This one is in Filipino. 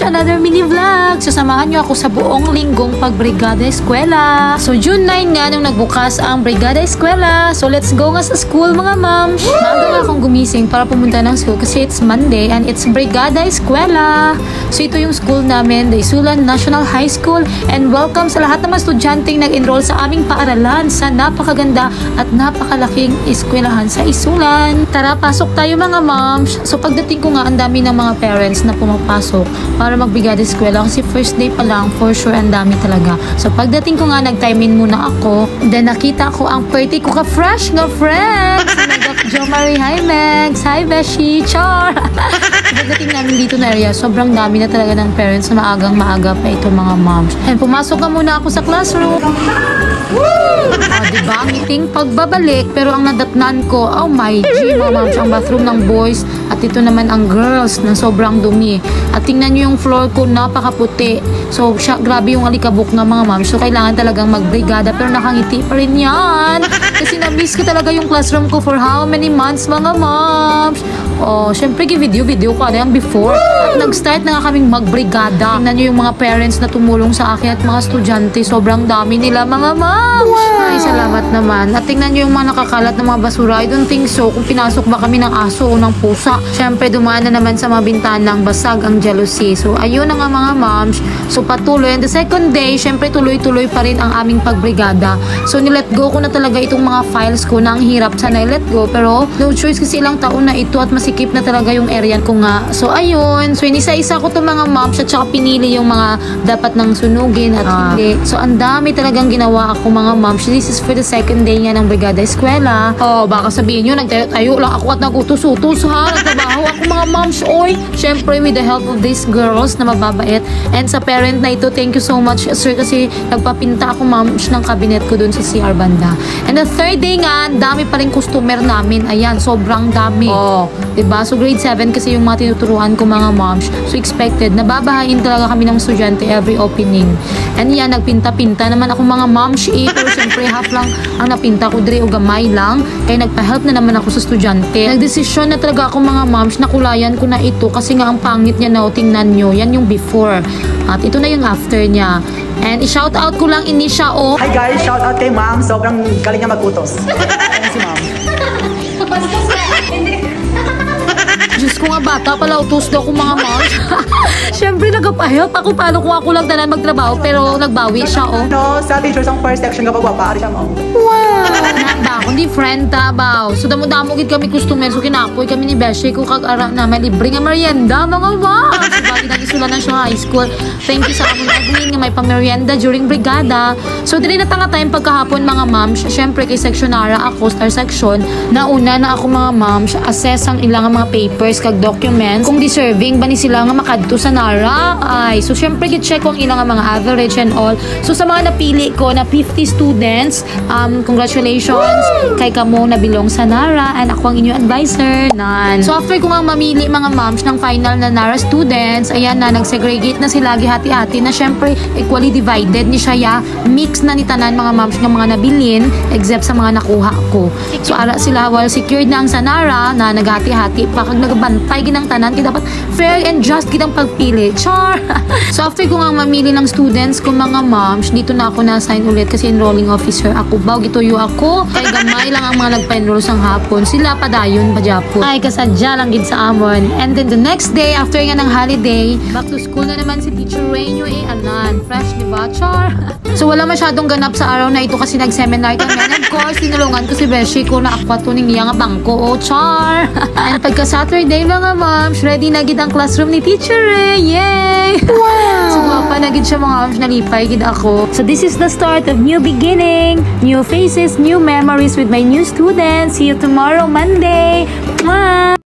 another mini vlog. So samahan nyo ako sa buong linggong pag-Brigada Eskwela. So June 9 nga nung nagbukas ang Brigada Eskwela. So let's go nga sa school mga moms. Maaga nga akong gumising para pumunta ng school kasi it's Monday and it's Brigada Eskwela. So ito yung school namin, the Isulan National High School, and welcome sa lahat ng mga estudyanteng nag-enroll sa aming paaralan sa napakaganda at napakalaking eskwelahan sa Isulan. Tara, pasok tayo mga moms. So pagdating ko nga, ang dami ng mga parents na pumapasok para mag-Brigada Eskwela kasi first day pa lang, for sure ang dami talaga. So pagdating ko nga, nag-time in muna ako. Then nakita ko ang pretty ko ka-fresh nga friends. Jo Marie, hi Megs, hi Beshi, char. Pagdating namin dito na area, sobrang dami na talaga ng parents na maagang-maaga pa ito mga moms. And pumasok ka muna ako sa classroom. Diba? Meeting pagbabalik, pero ang nadatnan ko, oh my G, mga moms, ang bathroom ng boys at ito naman ang girls na sobrang dumi. At tingnan nyo yung floor ko, napakaputi. So, grabe yung alikabok ng mga moms. So, kailangan talagang magbrigada, pero nakangiti pa rin yan. Kasi na-miss ko talaga yung classroom ko for how many months, mga moms. Oh, syempre, video ko ano yung before. At nag-start na nga kaming magbrigada. Tingnan nyo yung mga parents na tumulong sa akin at mga estudyante. Sobrang dami nila, mga moms. Wow. Ay, salamat naman. At tingnan nyo yung mga nakakalat na mga basura. I don't think so. Kung pinasok ba kami ng aso o ng pusa. Syempre, dumaan na naman sa mga bintanang basag ang jealousy. So, ayun na nga mga moms. So, patuloy. And the second day, syempre, tuloy-tuloy pa rin ang aming pagbrigada. So, nilet go ko na talaga itong mga files ko na ang hirap sana i-let go. Pero, no choice kasi ilang taon na ito at masikip na talaga yung area ko nga. So, ayun. So, inisa-isa ko itong mga moms at saka pinili yung mga dapat nang sunugin at hindi. So, ang dami talagang ginawa ako mga moms. This is for the second day nga ng Brigada Eskwela. Oh, baka sabihin nyo, nagtayo lang ako at nagutos-utos ha. Nagtrabaho ako mga moms. Oy, syempre with the help of these girls na mababait. And sa parent na ito, thank you so much sir kasi nagpapinta ako moms ng cabinet ko dun sa CR banda. And the third day nga, dami pa rin customer namin. Ayan, sobrang dami. Oh, diba? So grade 7 kasi yung mga tinuturuan ko mga moms. So expected, nababahain talaga kami ng estudyante every opening. And yan, nagpinta-pinta naman ako mga moms. Pero syempre, half lang ang napinta ko dire o gamay lang. Kaya nagpa-help na naman ako sa estudyante. Nagdesisyon na talaga ako mga moms na kulayan ko na ito kasi nga ang pangit niya na tingnan nyo. Yan yung before. At ito na yung after niya. And i-shout out ko lang ini siya oh. Hi guys, shout out kay ma'am. Sobrang galing niya mag-utos. Ayan si ma'am. Diyos ko nga, bata pala, utos daw ko mga moms. Siyempre, nagpa-help ako paano kung ako lang tanan magtrabaho, pero nagbawi siya, oh. No, sa teachers ang first section kapag wapa, ari siya ma'am. Wow! Ba, kundi friend ta, baw. So, damo-damo gid kami customer, so kinapoy kami ni Beshi ko kag-ara na may libre nga merienda, mga moms. So, bali nag-Isulan National High School. Thank you sa among admin nga may pamerienda during brigada. So, dili na tanga time pagkahapon, mga moms. Siyempre, kay sectionara ako, star section, nauna na ako mga moms, assess ang ilang mga papers kag documents kung deserving ba ni sila nga makadto sa NARA. Ay, so syempre git-check ko ang ilang mga average and all. So sa mga napili ko na 50 students, congratulations kay kamo na belong sa NARA and ako ang inyong advisor. Nan. So after ko nga mamili mga moms ng final na NARA students, ayan na, nag-segregate na sila, gihati-hati na syempre equally divided ni siya ya. Mix na ni tanan mga moms ng mga nabilin except sa mga nakuha ko. So ara sila while secured na ang sa NARA na naghati-hati pa kag nagbantay ginang tanan kaya dapat fair and just kitang pagpili. Char! So after ko nga mamili ng students ko mga moms, dito na ako na-assign ulit kasi enrolling officer ako. Baw gituyo ako. Kaya gamay lang ang mga nagpa-enroll sang hapon. Sila padayon pa Japon. Ay kasadya lang gid sa amon. And then the next day, after nga ng holiday, back to school na naman si Teacher Rainyo anan. Fresh, diba? Char! So wala masyadong ganap sa araw na ito kasi nag-seminar kami. And of course, tinulungan ko si Beshi ko na akwato ning iya nga bangko. Oh, char! And pagka Saturday mga moms, ready na gid ang classroom ni Teacher Ray. Yay! Wow! So mapa na gid siya mga moms, nalipay gid ako. So this is the start of new beginning, new faces, new memories with my new students. See you tomorrow, Monday. Mwah!